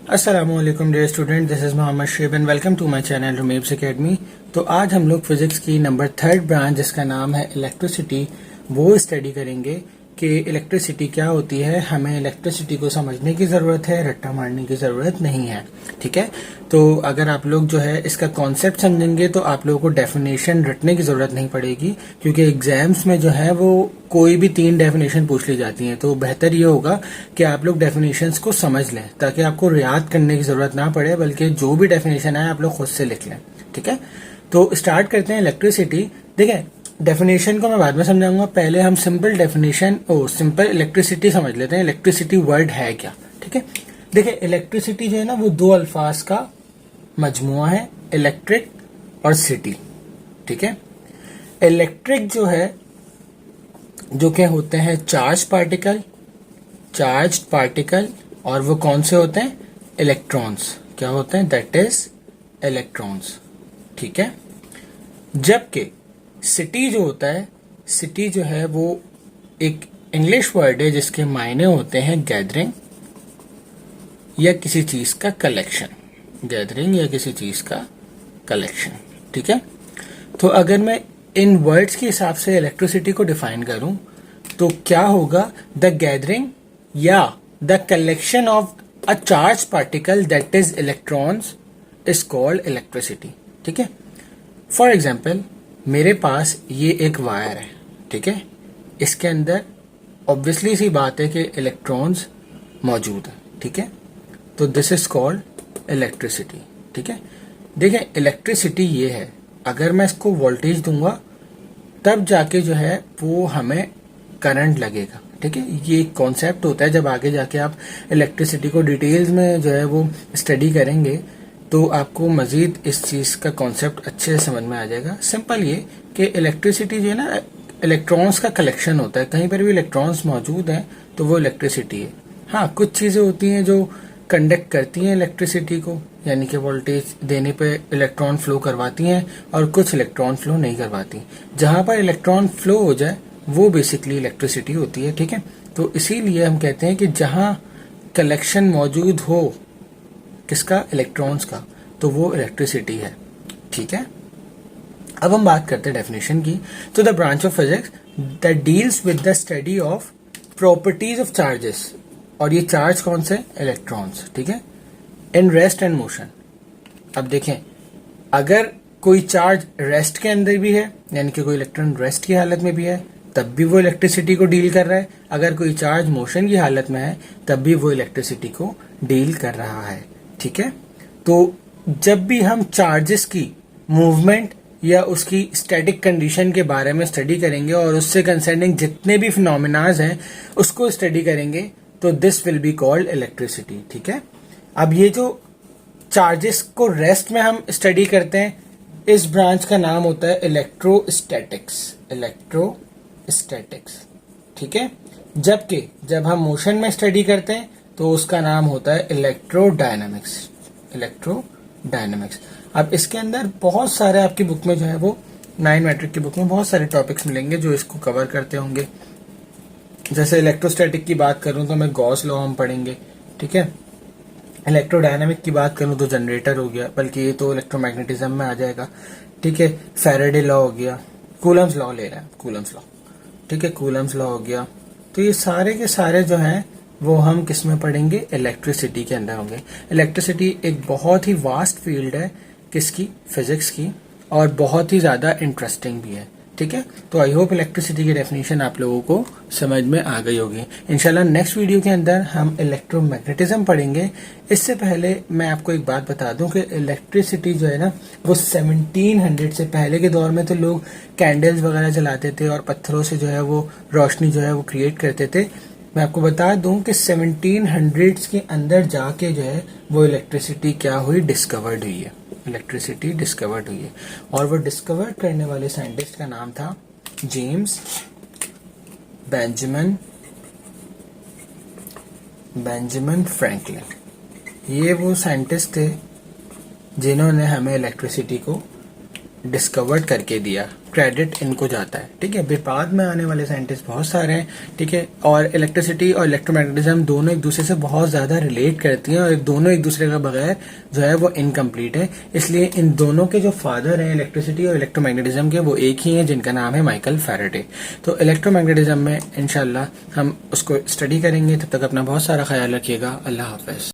अस्सलामुअलैकुम dear student, this is Mohammad शेब and welcome to my channel रुमेब्स एकेडमी। तो आज हम लोग फिजिक्स की नंबर 3 ब्रांच जिसका नाम है इलेक्ट्रिसिटी वो स्टडी करेंगे कि इलेक्ट्रिसिटी क्या होती है। हमें इलेक्ट्रिसिटी को समझने की ज़रूरत है, रट्टा मारने की ज़रूरत नहीं है। ठीक है, तो अगर आप लोग जो है इसका कॉन्सेप्ट समझेंगे तो आप लोगों को डेफिनेशन रटने की ज़रूरत नहीं पड़ेगी, क्योंकि एग्जाम्स में जो है वो कोई भी 3 डेफिनेशन पूछ ली जाती हैं। तो बेहतर ये होगा कि आप लोग डेफिनेशंस को समझ लें ताकि आपको याद करने की ज़रूरत ना पड़े, बल्कि जो भी डेफिनेशन है आप लोग खुद से लिख लें। ठीक है, तो स्टार्ट करते हैं इलेक्ट्रिसिटी। देखिए, डेफिनेशन को मैं बाद में समझाऊंगा, पहले हम सिंपल इलेक्ट्रिसिटी समझ लेते हैं। इलेक्ट्रिसिटी वर्ड है क्या? ठीक है, देखिए इलेक्ट्रिसिटी जो है ना वो 2 अल्फाज का मजमुआ है, इलेक्ट्रिक और सिटी। ठीक है, इलेक्ट्रिक जो है जो क्या होते हैं चार्ज पार्टिकल, और वो कौन से होते हैं? इलेक्ट्रॉन्स। क्या होते हैं? That is electrons. ठीक है, जबकि सिटी जो होता है, सिटी जो है वो एक इंग्लिश वर्ड है जिसके मायने होते हैं गैदरिंग या किसी चीज का कलेक्शन। ठीक है, तो अगर मैं इन वर्ड्स के हिसाब से इलेक्ट्रिसिटी को डिफाइन करूं तो क्या होगा? द गैदरिंग या the collection of a charge particle that is electrons is called electricity. ठीक है, फॉर एग्जाम्पल मेरे पास ये एक वायर है। ठीक है, इसके अंदर ऑब्वियसली सी बात है कि इलेक्ट्रॉन्स मौजूद है। ठीक है, तो दिस इज कॉल्ड इलेक्ट्रिसिटी। ठीक है, देखिए इलेक्ट्रिसिटी ये है, अगर मैं इसको वोल्टेज दूंगा तब जाके जो है वो हमें करंट लगेगा। ठीक है, ये एक कॉन्सेप्ट होता है। जब आगे जाके आप इलेक्ट्रिसिटी को डिटेल्स में जो है वो स्टडी करेंगे तो आपको मजीद इस चीज का कॉन्सेप्ट अच्छे से समझ में आ जाएगा। सिंपल ये कि इलेक्ट्रिसिटी जो है ना इलेक्ट्रॉन्स का कलेक्शन होता है। कहीं पर भी इलेक्ट्रॉन्स मौजूद हैं तो वो इलेक्ट्रिसिटी है। हाँ, कुछ चीजें होती हैं जो कंडक्ट करती हैं इलेक्ट्रिसिटी को, यानी कि वोल्टेज देने पे इलेक्ट्रॉन फ्लो करवाती हैं, और कुछ इलेक्ट्रॉन फ्लो नहीं करवाती। जहां पर इलेक्ट्रॉन फ्लो हो जाए वो बेसिकली इलेक्ट्रिसिटी होती है। ठीक है, तो इसीलिए हम कहते हैं कि जहां कलेक्शन मौजूद हो किसका? इलेक्ट्रॉन्स का, तो वो इलेक्ट्रिसिटी है। ठीक है, अब हम बात करते हैं डेफिनेशन की। तो the branch of physics that deals with the study of properties of charges, और ये चार्ज कौन से? इलेक्ट्रॉन्स। ठीक है, इन रेस्ट एंड मोशन। अब देखें, अगर कोई चार्ज रेस्ट के अंदर भी है, यानी कि कोई इलेक्ट्रॉन रेस्ट की हालत में भी है, तब भी वो इलेक्ट्रिसिटी को डील कर रहा है। अगर कोई चार्ज मोशन की हालत में है तब भी वो इलेक्ट्रिसिटी को डील कर रहा है। ठीक है, तो जब भी हम चार्जेस की मूवमेंट या उसकी स्टैटिक कंडीशन के बारे में स्टडी करेंगे और उससे कंसर्निंग जितने भी फिनोमेनाज हैं उसको स्टडी करेंगे तो this will be called electricity. ठीक है, अब ये जो चार्जेस को रेस्ट में हम स्टडी करते हैं, इस ब्रांच का नाम होता है इलेक्ट्रोस्टैटिक्स। ठीक है, जबकि जब हम मोशन में स्टडी करते हैं तो उसका नाम होता है इलेक्ट्रोडायनामिक्स। अब इसके अंदर बहुत सारे आपकी बुक में जो है वो 9 मैट्रिक की बुक में बहुत सारे टॉपिक्स मिलेंगे जो इसको कवर करते होंगे। जैसे इलेक्ट्रोस्टैटिक की बात करूं तो मैं गॉस लॉ हम पढ़ेंगे। ठीक है, इलेक्ट्रोडायनामिक की बात करूं तो जनरेटर हो गया, बल्कि ये तो इलेक्ट्रोमैग्नेटिज्म में आ जाएगा। ठीक है, फैराडे लॉ हो गया, कूलम्स लॉ ले रहे हैं, कूलम्स लॉ। ठीक है, कूलम्स लॉ हो गया। तो ये सारे के सारे जो हैं वो हम किस में पढ़ेंगे? इलेक्ट्रिसिटी के अंदर होंगे। इलेक्ट्रिसिटी एक बहुत ही वास्ट फील्ड है, किसकी? फिजिक्स की, और बहुत ही ज्यादा इंटरेस्टिंग भी है। ठीक है, तो आई होप इलेक्ट्रिसिटी की डेफिनेशन आप लोगों को समझ में आ गई होगी। इंशाल्लाह नेक्स्ट वीडियो के अंदर हम इलेक्ट्रोमैग्नेटिज्म पढ़ेंगे। इससे पहले मैं आपको एक बात बता दूं कि इलेक्ट्रिसिटी जो है ना वो 1700 से पहले के दौर में तो लोग कैंडल्स वगैरह जलाते थे और पत्थरों से जो है वो रोशनी जो है वो क्रिएट करते थे। मैं आपको बता दूं कि 1700s के अंदर जाके जो है वो इलेक्ट्रिसिटी क्या हुई? डिस्कवर्ड हुई है। इलेक्ट्रिसिटी डिस्कवर्ड हुई है, और वो डिस्कवर करने वाले साइंटिस्ट का नाम था जेम्स बेंजामिन फ्रैंकलिन। ये वो साइंटिस्ट थे जिन्होंने हमें इलेक्ट्रिसिटी को डिस्कवर्ड करके दिया, क्रेडिट इनको जाता है, ठीक है। फिर बाद में आने वाले साइंटिस्ट बहुत सारे हैं, ठीक है। और इलेक्ट्रिसिटी और इलेक्ट्रोमैग्नेटिज्म दोनों एक दूसरे से बहुत ज्यादा रिलेट करती हैं और दोनों एक दूसरे का बगैर जो है वो इनकम्प्लीट है। इसलिए इन दोनों के जो फादर हैं इलेक्ट्रिसिटी और इलेक्ट्रोमैग्नेटिज्म के, वो एक ही हैं जिनका नाम है माइकल फैराडे। तो इलेक्ट्रोमैग्नेटिज्म में इंशाल्लाह हम उसको स्टडी करेंगे। तब तक अपना बहुत सारा ख्याल रखिएगा। अल्लाह हाफिज।